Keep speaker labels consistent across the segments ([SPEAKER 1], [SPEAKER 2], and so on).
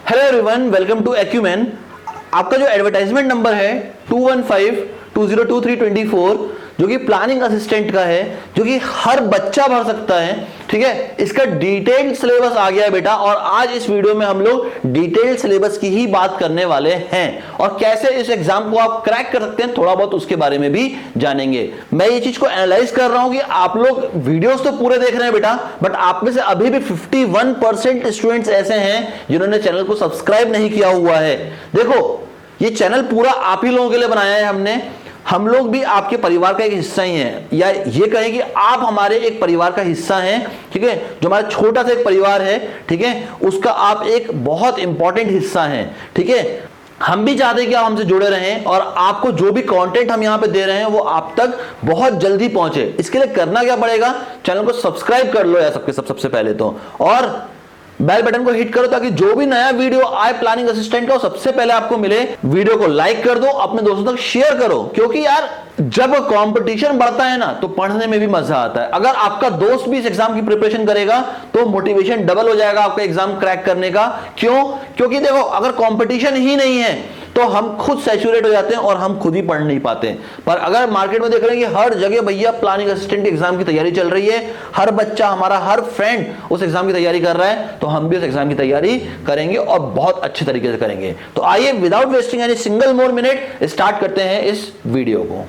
[SPEAKER 1] Hello everyone, welcome to Acumen. आपका जो advertisement number है 2152022324 जो कि प्लानिंग असिस्टेंट का है, जो कि हर बच्चा भर सकता है। ठीक है, इसका डिटेल्ड सिलेबस आ गया है बेटा, और आज इस वीडियो में हम लोग डिटेल्ड सिलेबस की ही बात करने वाले हैं और कैसे इस एग्जाम को आप क्रैक कर सकते हैं, थोड़ा बहुत उसके बारे में भी जानेंगे। मैं ये चीज को एनालाइज कर रहा हूं कि आप लोग वीडियोस तो पूरे देख रहे हैं बेटा, बट आप में से अभी भी 51% स्टूडेंट्स ऐसे हैं जिन्होंने चैनल को सब्सक्राइब नहीं किया हुआ है। देखो, ये चैनल पूरा आप ही लोगों के लिए बनाया है हमने। हम लोग भी आपके परिवार का एक हिस्सा ही हैं, या ये कहें कि आप हमारे एक परिवार का हिस्सा हैं। ठीक है, जो हमारा छोटा सा एक परिवार है, ठीक है, उसका आप एक बहुत इंपॉर्टेंट हिस्सा हैं। ठीक है, हम भी चाहते हैं कि आप हमसे जुड़े रहें और आपको जो भी कंटेंट हम यहां पे दे रहे हैं वो आप तक बहुत जल्दी पहुंचे। इसके लिए करना क्या पड़ेगा, चैनल को सब्सक्राइब कर लो यार सबसे पहले तो, और बेल बटन को हिट करो ताकि जो भी नया वीडियो आए प्लानिंग असिस्टेंट का सबसे पहले आपको मिले। वीडियो को लाइक कर दो, अपने दोस्तों तक शेयर करो, क्योंकि यार जब कंपटीशन बढ़ता है ना तो पढ़ने में भी मजा आता है। अगर आपका दोस्त भी इस एग्जाम की प्रिपरेशन करेगा तो मोटिवेशन डबल हो जाएगा आपका एग्जाम क्रैक करने का। क्यों? क्योंकि देखो, अगर कंपटीशन ही नहीं है तो हम खुद सैचुरेट हो जाते हैं और हम खुद ही पढ़ नहीं पाते। पर अगर मार्केट में देख रहे हैं कि हर जगह भैया प्लानिंग असिस्टेंट एग्जाम की तैयारी चल रही है, हर बच्चा, हमारा हर फ्रेंड उस एग्जाम की तैयारी कर रहा है, तो हम भी उस एग्जाम की तैयारी करेंगे और बहुत अच्छे तरीके से करेंगे। तो आइए without wasting any single more minute start करते हैं इस वीडियो को।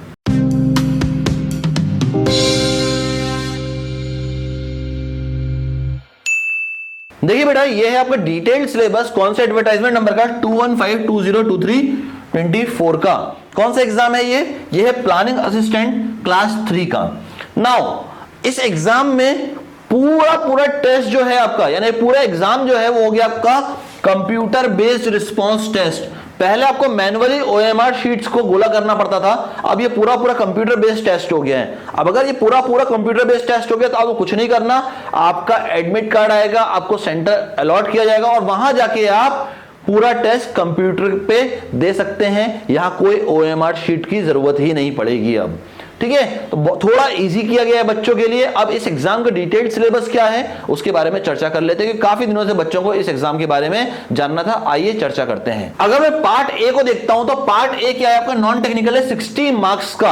[SPEAKER 1] देखिए बेटा, ये है आपका डिटेल्ड सिलेबस। कौन सा एडवर्टाइजमेंट नंबर का? 2152022324 का। कौन सा एग्जाम है ये है प्लानिंग असिस्टेंट क्लास 3 का। नाउ इस एग्जाम में पूरा टेस्ट जो है आपका, यानी पूरा एग्जाम जो है वो हो गया आपका कंप्यूटर बेस्ड रिस्पांस टेस्ट। पहले आपको मैन्युअली ओएमआर शीट्स को गोला करना पड़ता था, अब ये पूरा कंप्यूटर बेस्ड टेस्ट हो गया है। अब अगर ये पूरा कंप्यूटर बेस्ड टेस्ट हो गया तो आपको कुछ नहीं करना, आपका एडमिट कार्ड आएगा, आपको सेंटर अलॉट किया जाएगा और वहां जाके आप पूरा टेस्ट कंप्यूटर पे दे सकते हैं। यहां कोई ओएमआर शीट की जरूरत ही नहीं पड़ेगी अब। ठीक है, तो थोड़ा इजी किया गया है बच्चों के लिए। अब इस एग्जाम का डिटेल्ड सिलेबस क्या है उसके बारे में चर्चा कर लेते हैं, क्योंकि काफी दिनों से बच्चों को इस एग्जाम के बारे में जानना था। आइए चर्चा करते हैं। अगर मैं पार्ट ए को देखता हूं तो पार्ट ए क्या है आपका? नॉन टेक्निकल है, 60 मार्क्स का।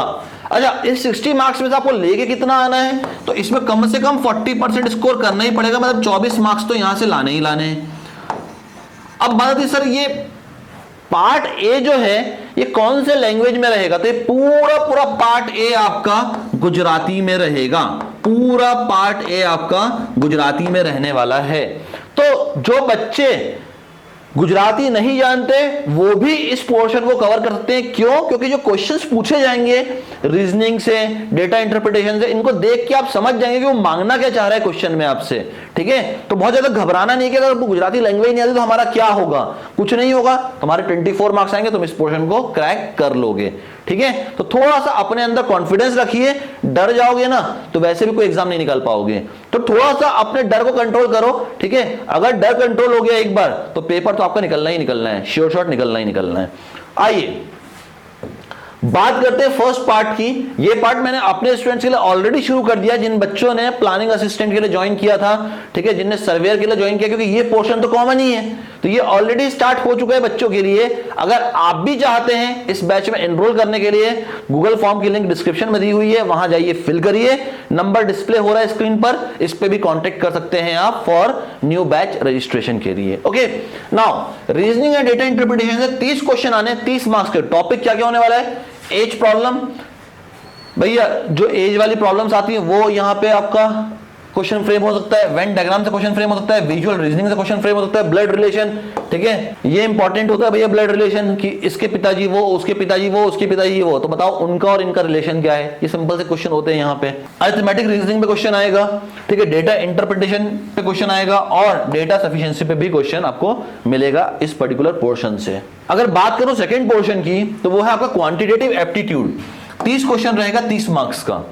[SPEAKER 1] अच्छा, इस 60 मार्क्स में से आपको लेके कितना आना है? तो इसमें कम से कम 40% स्कोर करना ही पड़ेगा, मतलब 24 मार्क्स तो यहां से लाने ही लाने हैं। अब बात है सर, ये पार्ट ए जो है ये कौन से लैंग्वेज में रहेगा? तो ये पूरा पार्ट ए आपका गुजराती में रहेगा। पूरा पार्ट ए आपका गुजराती में रहने वाला है। तो जो बच्चे गुजराती नहीं जानते वो भी इस पोर्शन को कवर कर सकते हैं। क्यों? क्योंकि जो क्वेश्चंस पूछे जाएंगे रीजनिंग से, डेटा इंटरप्रिटेशन से, इनको देख के आप समझ जाएंगे कि वो मांगना क्या चाह रहा है क्वेश्चन में आपसे। ठीक है, तो बहुत ज्यादा घबराना नहीं कि अगर गुजराती लैंग्वेज नहीं आती तो हमारा क्या होगा। कुछ नहीं होगा, तुम्हारे 24 मार्क्स आएंगे, तुम इस पोर्शन को क्रैक कर लोगे। ठीक है, तो थोड़ा सा अपने अंदर कॉन्फिडेंस रखिए। डर जाओगे ना तो वैसे भी कोई एग्जाम नहीं निकाल पाओगे, तो थोड़ा सा अपने डर को कंट्रोल करो। ठीक है, अगर डर कंट्रोल हो गया एक बार तो पेपर तो आपका निकलना ही निकलना है, श्योर शॉट निकलना ही निकलना है। आइए बात करते हैं फर्स्ट पार्ट की। ये पार्ट मैंने अपने स्टूडेंट्स के लिए ऑलरेडी शुरू कर दिया, जिन बच्चों ने प्लानिंग असिस्टेंट के लिए ज्वाइन किया था। ठीक है, जिनने सर्वेयर के लिए ज्वाइन किया, क्योंकि ये पोर्शन तो कॉमन ही है, तो ये ऑलरेडी स्टार्ट हो चुका है बच्चों के लिए। अगर आप भी चाहते हैं इस बैच में एनरोल करने के लिए, गूगल फॉर्म की लिंक डिस्क्रिप्शन में दी हुई है, वहां जाइए, फिल करिए। नंबर डिस्प्ले हो रहा है स्क्रीन पर, इस पे भी कांटेक्ट कर सकते हैं आप फॉर न्यू बैच रजिस्ट्रेशन के लिए। Okay, now reasoning and data interpretation से 30 क्वेश्चन आने, 30 मार्क्स के। टॉपिक क्या क्या होने वाला है? एज प्रॉब्लम, भैया जो एज वाली प्रॉब्लम्स आती है वो यहां पे आपका क्वेश्चन फ्रेम हो सकता है। वेन डायग्राम से क्वेश्चन फ्रेम हो सकता है, विजुअल रीजनिंग से क्वेश्चन फ्रेम हो सकता है, ब्लड रिलेशन। ठीक है, ये इंपॉर्टेंट होता है भैया ब्लड रिलेशन, कि इसके पिताजी वो, उसके पिताजी वो, उसके पिताजी वो, तो बताओ उनका और इनका रिलेशन क्या है। ये सिंपल से क्वेश्चन होते हैं यहाँ पे। अरिथमेटिक रीजनिंग पे क्वेश्चन आएगा। ठीक है, डेटा इंटरप्रिटेशन पे क्वेश्चन आएगा और डेटा सफिशिएंसी पे भी क्वेश्चन आपको मिलेगा इस पर्टिकुलर पोर्शन से। अगर बात करूं सेकेंड पोर्शन की तो वो है आपका क्वांटिटेटिव एप्टीट्यूड। 30 क्वेश्चन रहेगा, 30 मार्क्स का।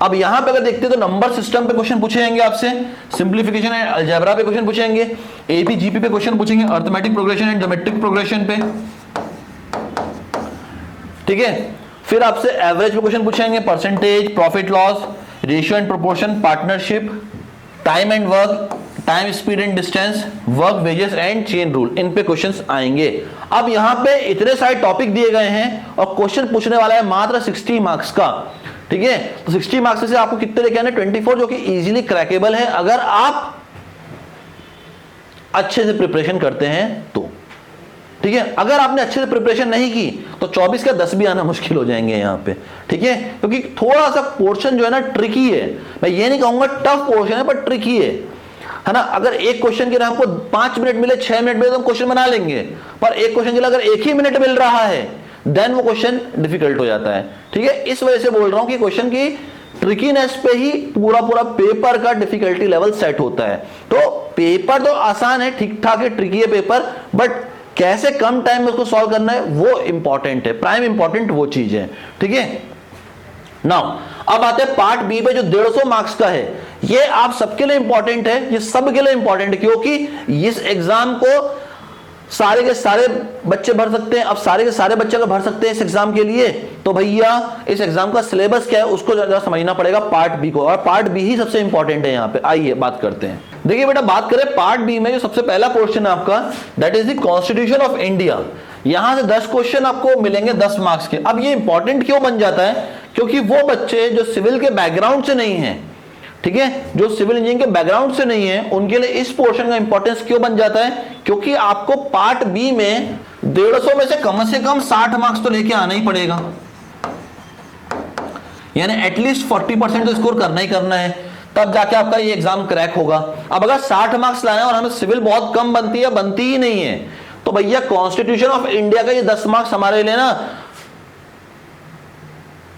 [SPEAKER 1] अब यहां पे अगर देखते हैं तो नंबर सिस्टम पे क्वेश्चन पूछे जाएंगे आपसे, सिंप्लीफिकेशन एंड अलजेब्रा पे क्वेश्चन पूछेंगे, एपी जीपी पे क्वेश्चन पूछेंगे, arithmetic progression and geometric progression पे। ठीक है, फिर आपसे एवरेज पे क्वेश्चन पूछेंगे, percentage, profit loss, ratio and proportion, partnership, time and work, time, speed and distance, work, wages and chain rule, इन पे क्वेश्चंस आएंगे। अब यहां पे इतने सारे टॉपिक दिए गए हैं और क्वेश्चन पूछने वाला है मात्र 60 मार्क्स का, ठीक है। तो 60 मार्क्स से आपको कितने लेके आने, 24, जो कि इजीली क्रैकेबल है अगर आप अच्छे से प्रिपरेशन करते हैं तो, ठीक है। अगर आपने अच्छे से प्रिपरेशन नहीं की तो 24 का 10 भी आना मुश्किल हो जाएंगे यहाँ पे, ठीक है। क्योंकि थोड़ा सा पोर्शन जो है ना ट्रिकी है, मैं ये नहीं कहूंगा टफ पोर्शन है पर ट्रिकी है ना। अगर एक क्वेश्चन के लिए हमको 5 मिनट मिले, 6 मिनट मिले तो हम क्वेश्चन बना लेंगे, पर एक क्वेश्चन के लिए अगर 1 ही मिनट मिल रहा है देन वो क्वेश्चन डिफिकल्ट हो जाता है, ठीक है। इस वजह से बोल रहा हूं कि क्वेश्चन की ट्रिकीनेस पे ही पूरा पेपर का डिफिकल्टी लेवल सेट होता है। तो पेपर तो आसान है, ठीक ठाक है, ट्रिकी है पेपर, बट कैसे कम टाइम में उसको सॉल्व करना है वो इंपॉर्टेंट है, प्राइम इंपॉर्टेंट वो चीज है, ठीक है। नाउ अब आते हैं पार्ट बी पे जो 150 मार्क्स का है। ये आप सबके लिए इंपॉर्टेंट है, ये सबके लिए इंपॉर्टेंट है, क्योंकि इस एग्जाम को सारे के सारे बच्चे भर सकते हैं। अब सारे के सारे बच्चे अगर भर सकते हैं इस एग्जाम के लिए, तो भैया इस एग्जाम का सिलेबस क्या है उसको जरा समझना पड़ेगा पार्ट बी को, और पार्ट बी ही सबसे इंपॉर्टेंट है यहाँ पे। आइए बात करते हैं। देखिए बेटा, बात करें पार्ट बी में जो सबसे पहला क्वेश्चन है आपका, that is the constitution of India. यहां से 10 क्वेश्चन आपको मिलेंगे 10 मार्क्स के। अब ये इंपॉर्टेंट क्यों बन जाता है, क्योंकि वो बच्चे जो सिविल के बैकग्राउंड से नहीं है, ठीक है, जो सिविल इंजीनियरिंग के बैकग्राउंड से नहीं है, उनके लिए इस पोर्शन का इंपॉर्टेंस क्यों बन जाता है, क्योंकि आपको पार्ट बी में 150 में से कम 60 मार्क्स तो लेके आना ही पड़ेगा, यानी एटलीस्ट 40% तो स्कोर करना ही करना है, तब जाके आपका ये एग्जाम क्रैक होगा। अब अगर 60 मार्क्स लाना है और हमें सिविल बहुत कम बनती है, बनती ही नहीं है, तो भैया कॉन्स्टिट्यूशन ऑफ इंडिया का ये 10 मार्क्स हमारे लिए ना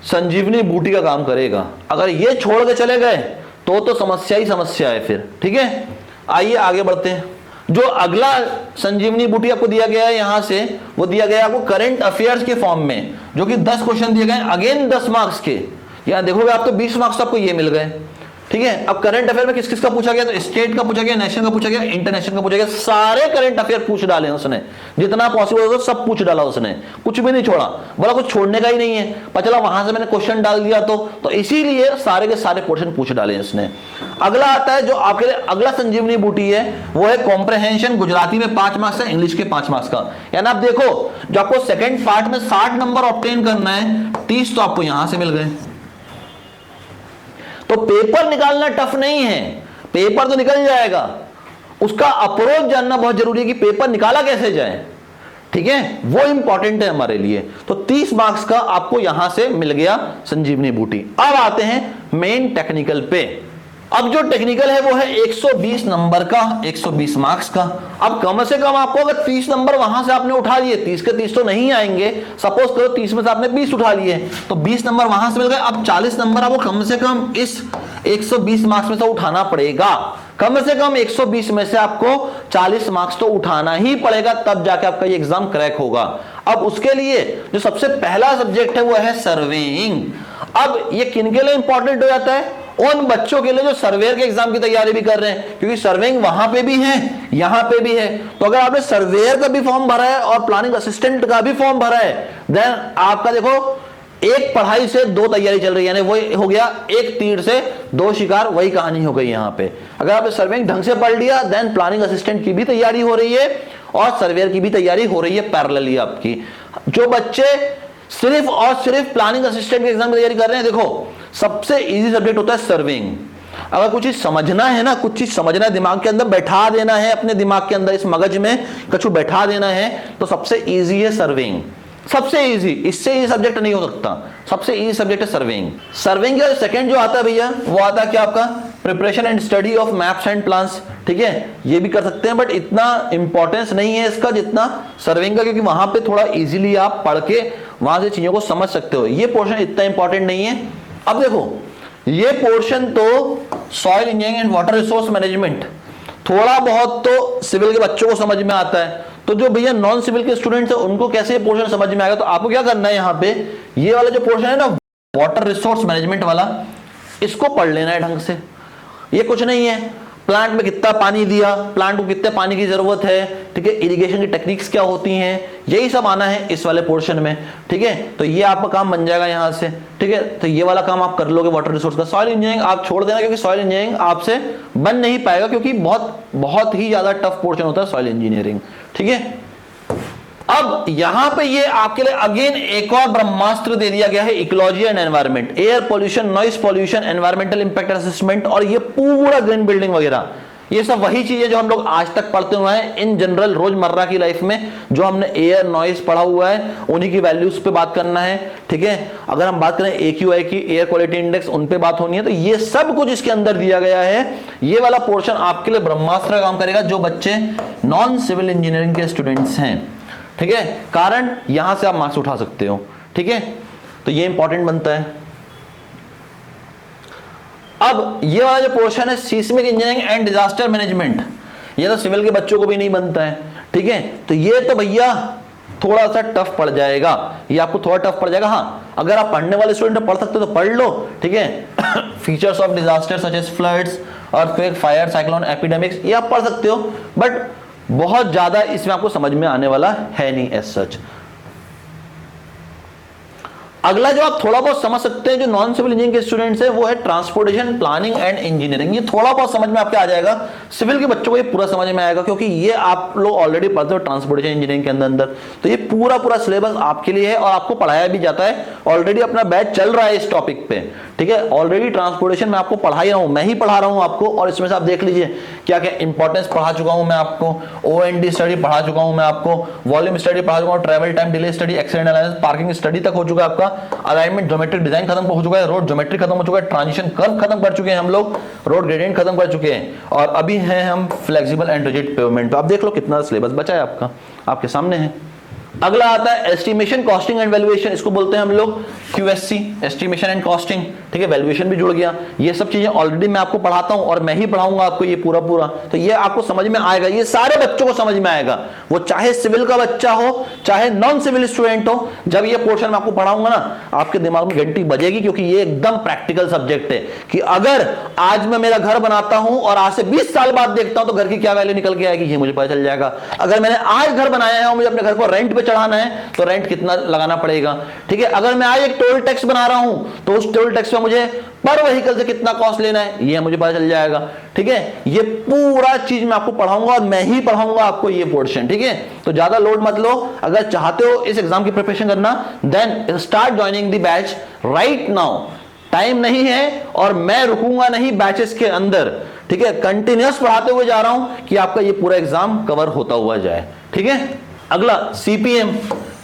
[SPEAKER 1] संजीवनी बूटी का काम करेगा। अगर ये छोड़ के चले गए तो समस्या ही समस्या है फिर, ठीक है। आइए आगे बढ़ते हैं। जो अगला संजीवनी बूटी आपको दिया गया है यहां से, वो दिया गया है आपको करंट अफेयर्स के फॉर्म में, जो कि 10 क्वेश्चन दिए गए, अगेन 10 मार्क्स के। यहां देखोगे आप तो 20 मार्क्स आपको ये मिल गए, ठीक है। अब करंट अफेयर में किस किस का पूछा गया, तो स्टेट का पूछा गया, नेशनल का पूछा गया, इंटरनेशनल का पूछा गया, सारे करंट अफेयर पूछ डाले उसने, जितना पॉसिबल हो सब पूछ डाला उसने, कुछ भी नहीं छोड़ा, बोला कुछ छोड़ने का ही नहीं है। पता चला वहां से मैंने क्वेश्चन डाल दिया तो इसीलिए सारे के सारे क्वेश्चन पूछ डाले इसने। अगला आता है जो आपके लिए अगला संजीवनी बूटी है, वो है कॉम्प्रहेंशन। गुजराती में 5 मार्क्स है, इंग्लिश के 5 मार्क्स का। यानी आप देखो, जो आपको सेकेंड पार्ट में 60 नंबर ऑब्टेन करना है, 30 तो आपको यहां से मिल गए। तो पेपर निकालना टफ नहीं है, पेपर तो निकल जाएगा, उसका अप्रोच जानना बहुत जरूरी है कि पेपर निकाला कैसे जाए, ठीक है, वो इंपॉर्टेंट है हमारे लिए। तो 30 मार्क्स का आपको यहां से मिल गया संजीवनी बूटी। अब आते हैं मेन टेक्निकल पे। अब जो टेक्निकल है वो है 120 नंबर का, 120 मार्क्स का। अब कम से कम आपको अगर 30 नंबर वहां से आपने उठा लिए, 30 के 30 तो नहीं आएंगे, सपोज करो 30 में से आपने 20 उठा लिए, तो 20 नंबर वहां से मिल गए। अब 40 नंबर आपको कम से कम इस 120 मार्क्स में से उठाना पड़ेगा। कम से कम 120 में से आपको 40 मार्क्स तो उठाना ही पड़ेगा, तब जाके आपका ये एग्जाम क्रैक होगा। अब उसके लिए जो सबसे पहला सब्जेक्ट है वो है सर्वेइंग। अब ये किन के लिए इंपॉर्टेंट हो जाता है, उन बच्चों के लिए जो सर्वेयर के एग्जाम की तैयारी भी कर रहे हैं, क्योंकि सर्वेइंग वहां पे भी है, यहां पे भी है। तो अगर आपने सर्वेयर का भी फॉर्म भरा है और प्लानिंग असिस्टेंट का भी फॉर्म भरा है, देन आपका देखो एक पढ़ाई से 2 तैयारी चल रही है, यानी वो हो गया एक तीर से 2 शिकार, वही कहानी हो गई यहां पे। अगर आपने सर्वेइंग ढंग से पढ़ लिया, देन प्लानिंग असिस्टेंट की भी तैयारी हो रही है और सर्वेयर की भी तैयारी हो रही है पैरेलली आपकी। जो बच्चे सिर्फ और सिर्फ प्लानिंग असिस्टेंट के एग्जाम की तैयारी कर रहे हैं, देखो सबसे इजी सब्जेक्ट होता है सर्वेइंग। अगर कुछ चीज समझना है ना, कुछ चीज समझना है, दिमाग के अंदर बैठा देना है, अपने दिमाग के अंदर इस मगज में कुछ बैठा देना है, तो सबसे इजी है सर्वेइंग, सबसे इजी। इससे इजी सब्जेक्ट नहीं हो सकता, सबसे इजी सब्जेक्ट है सर्वेइंग। सर्वेइंग का सेकंड जो आता है भैया, वो आता है क्या आपका, preparation and study of maps and plans, ठीक है। ये भी कर सकते हैं, बट इतना इंपॉर्टेंस नहीं है इसका जितना सर्वेइंग का, क्योंकि वहां पे थोड़ा इजीली आप पढ़ के वहां से चीजों को समझ सकते हो। ये पोर्शन इतना इंपॉर्टेंट नहीं है। अब देखो, ये पोर्शन तो soil engineering and water resource management थोड़ा बहुत तो सिविल के बच्चों को समझ में आता है, तो जो भैया नॉन सिविल के स्टूडेंट्स हैं उनको कैसे ये पोर्शन समझ में आएगा। तो आपको क्या करना है, यहाँ पे ये वाला जो पोर्शन है ना, वाटर रिसोर्स मैनेजमेंट वाला, इसको पढ़ लेना है ढंग से। ये कुछ नहीं है, प्लांट में कितना पानी दिया, प्लांट को कितने पानी की जरूरत है, ठीक है, इरिगेशन की टेक्निक्स क्या होती हैं, यही सब आना है इस वाले पोर्शन में, ठीक है। तो ये आपका काम बन जाएगा यहां से, ठीक है। तो ये वाला काम आप कर लोगे वाटर रिसोर्स का। सॉइल इंजीनियरिंग आप छोड़ देना, क्योंकि सॉइल इंजीनियरिंग आपसे बन नहीं पाएगा, क्योंकि बहुत ही ज्यादा टफ पोर्शन होता है सॉइल इंजीनियरिंग, ठीक है। अब यहां पे ये आपके लिए अगेन एक और ब्रह्मास्त्र दे दिया गया है, ecology and environment, air pollution, noise pollution, environmental impact assessment, और ये पूरा ग्रीन बिल्डिंग वगैरह, ये सब वही चीजें जो हम लोग आज तक पढ़ते हुए हैं इन जनरल रोजमर्रा की लाइफ में, जो हमने एयर नॉइस पढ़ा हुआ है, उन्हीं की वैल्यूज पे बात करना है, ठीक है। अगर हम बात करें AQI की, एयर क्वालिटी इंडेक्स, उन पे बात होनी है। तो ये सब कुछ इसके अंदर दिया गया है। ये वाला पोर्शन आपके लिए ब्रह्मास्त्र काम करेगा जो बच्चे नॉन सिविल इंजीनियरिंग के स्टूडेंट्स हैं, ठीक है। कारण यहां से आप मार्क्स उठा सकते हो, ठीक है। तो ये इंपॉर्टेंट बनता है। अब ये वाला जो पोर्शन है seismic engineering and disaster management, ये तो सिविल के बच्चों को भी नहीं बनता है, ठीक है। तो ये तो भैया थोड़ा सा टफ पड़ जाएगा, ये आपको थोड़ा टफ पड़ जाएगा। हाँ, अगर आप पढ़ने वाले स्टूडेंट पढ़ सकते हो तो पढ़ लो, ठीक है। Features of disaster such as floods, earthquake, fire, cyclone, epidemics, ये आप पढ़ सकते हो, बट बहुत ज्यादा इसमें आपको समझ में आने वाला है नहीं एज सच। अगला जो आप थोड़ा बहुत समझ सकते हैं जो नॉन सिविल इंजीनियरिंग के स्टूडेंट्स है, वो है ट्रांसपोर्टेशन प्लानिंग एंड इंजीनियरिंग। ये थोड़ा बहुत समझ में आपके आ जाएगा, सिविल के बच्चों को ये पूरा समझ में आएगा, क्योंकि ये आप लोग ऑलरेडी पढ़ते हो ट्रांसपोर्टेशन इंजीनियरिंग के अंदर। तो ये पूरा सिलेबस आपके लिए है और आपको पढ़ाया भी जाता है, ऑलरेडी अपना बैच चल रहा है इस टॉपिक पे, ठीक है। ऑलरेडी ट्रांसपोर्टेशन में आपको पढ़ा ही रहा हूं, मैं ही पढ़ा रहा हूं आपको, और इसमें से आप देख लीजिए क्या क्या इंपॉर्टेंस पढ़ा चुका हूं मैं आपको, OND स्टडी पढ़ा चुका हूं मैं आपको, वॉल्यूम स्टडी पढ़ा चुका हूं, travel time delay study, accident analysis, parking study तक हो चुका है आपका, अलाइनमेंट ज्योमेट्रिक डिजाइन खत्म हो चुका है, रोड ज्योमेट्री खत्म हो चुका है, ट्रांजिशन कर्व खत्म कर चुके हैं हम लोग, रोड ग्रेडियंट खत्म कर चुके हैं, और अभी हैं हम फ्लेक्सिबल एंड रिजिड पेवमेंट। तो आप देख लो कितना सिलेबस बचा है आपका, आपके सामने है। अगला आता है एस्टिमेशन, कॉस्टिंग एंड वैल्यूएशन, इसको बोलते हैं हम लोग QSC, एस्टिमेशन एंड कॉस्टिंग, ठीक है। वैल्यूएशन भी जुड़ गया। ये सब चीजें ऑलरेडी मैं आपको पढ़ाता हूं और मैं ही पढ़ाऊंगा आपको ये पूरा, तो ये आपको समझ में आएगा, ये सारे बच्चों को समझ में आएगा, वो चाहे सिविल का बच्चा हो चाहे नॉन सिविल स्टूडेंट हो। जब ये पोर्शन मैं आपको पढ़ाऊंगा ना, आपके दिमाग में घंटी बजेगी, क्योंकि ये एकदम प्रैक्टिकल सब्जेक्ट है कि अगर आज मैं मेरा घर बनाता हूं और आज से 20 साल बाद देखता हूं तो घर की क्या वैल्यू निकल के आएगी, ये मुझे पता चल जाएगा। अगर मैंने आज घर बनाया है और मुझे अपने घर को रेंट पे चढ़ाना है तो रेंट कितना लगाना पड़ेगा, ठीक है। अगर मैं आज एक टोल टैक्स बना रहा हूं तो उस टोल टैक्स में मुझे पर व्हीकल से कितना कॉस्ट लेना है, ये मुझे पता चल जाएगा, ठीक है। ये पूरा चीज मैं आपको पढ़ाऊंगा और मैं ही पढ़ाऊंगा आपको ये पोर्शन, ठीक है। तो ज्यादा लोड मत लो। अगर चाहते हो इस एग्जाम की प्रिपरेशन करना, then start joining the batch right now. Time नहीं है और मैं रुकूंगा नहीं बैचेस के अंदर, ठीक है। कंटिन्यूअस पढ़ाते हुए जा रहा हूं कि आपका ये पूरा एग्जाम कवर होता हुआ जाए, ठीक है। अगला CPM,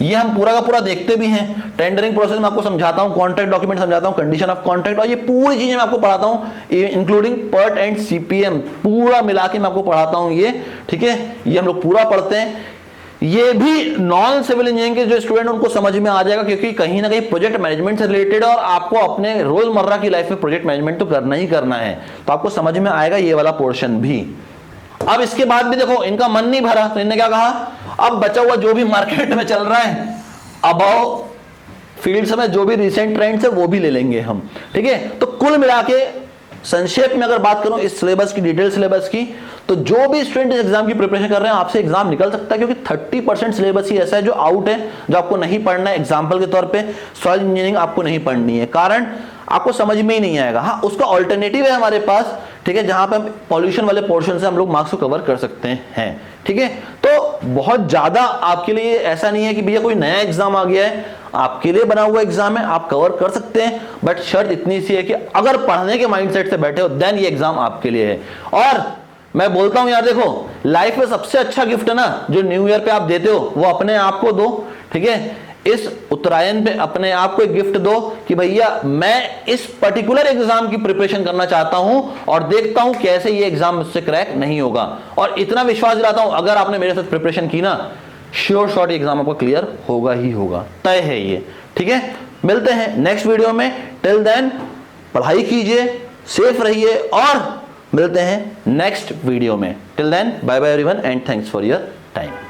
[SPEAKER 1] ये हम पूरा का पूरा देखते भी हैं। टेंडरिंग प्रोसेस में आपको समझाता हूं, कॉन्ट्रैक्ट डॉक्यूमेंट समझाता हूं, कंडीशन ऑफ कॉन्ट्रैक्ट, और ये पूरी चीजें मैं आपको पढ़ाता हूं, इंक्लूडिंग PERT एंड CPM, पूरा मिला के मैं आपको पढ़ाता हूं ये, ठीक है। ये हम लोग पूरा पढ़ते हैं। ये भी नॉन सिविल इंजीनियरिंग के जो स्टूडेंट उनको समझ में आ जाएगा, क्योंकि कहीं ना कहीं प्रोजेक्ट मैनेजमेंट से रिलेटेड और आपको अपने रोजमर्रा की लाइफ में प्रोजेक्ट मैनेजमेंट तो करना ही करना है, तो आपको समझ में आएगा ये वाला पोर्शन भी। अब इसके बाद भी देखो इनका मन नहीं भरा, तो इन्होंने क्या कहा, अब बचा हुआ जो भी मार्केट में चल रहा है, अबाव फील्ड्स में जो भी रिसेंट ट्रेंड्स है वो भी ले लेंगे हम, ठीक है। तो कुल मिला के संक्षेप में अगर बात करूं इस सिलेबस की, डिटेल सिलेबस की, तो जो भी स्टूडेंट इस एग्जाम की प्रिपरेशन कर रहे हैं आपसे एग्जाम निकल सकता है, क्योंकि 30% सिलेबस ही ऐसा है जो आउट है, जो आपको नहीं पढ़ना है। एग्जाम्पल के तौर पे सॉइल इंजीनियरिंग आपको नहीं पढ़नी है, कारण आपको समझ में ही नहीं आएगा। हाँ, उसका ऑल्टरनेटिव है हमारे पास, ठीक है, जहां पे हम पॉल्यूशन वाले पोर्शन से हम लोग मार्क्स को कवर कर सकते हैं, ठीक है। तो बहुत ज्यादा आपके लिए ऐसा नहीं है कि भैया कोई नया एग्जाम आ गया है, आपके लिए बना हुआ एग्जाम है, आप कवर कर सकते हैं, बट शर्त इतनी सी है कि अगर पढ़ने के माइंडसेट से बैठे हो देन ये एग्जाम आपके लिए है। और मैं बोलता हूं यार, देखो लाइफ में सबसे अच्छा गिफ्ट है ना जो न्यू ईयर पे आप देते हो, वो अपने आप को दो, ठीक है। इस उत्तरायण पे अपने आप को एक गिफ्ट दो कि भैया मैं इस पर्टिकुलर एग्जाम की प्रिपरेशन करना चाहता हूं और देखता हूं कैसे ये एग्जाम मुझसे क्रैक नहीं होगा। और इतना विश्वास दिलाता हूं, अगर आपने मेरे साथ प्रिपरेशन की ना, श्योर शॉट एग्जाम आपका क्लियर होगा ही होगा, तय है ये, ठीक है। मिलते हैं नेक्स्ट वीडियो में, टिल देन पढ़ाई कीजिए, सेफ रहिए, और मिलते हैं नेक्स्ट वीडियो में। Till then bye bye everyone and thanks for your time.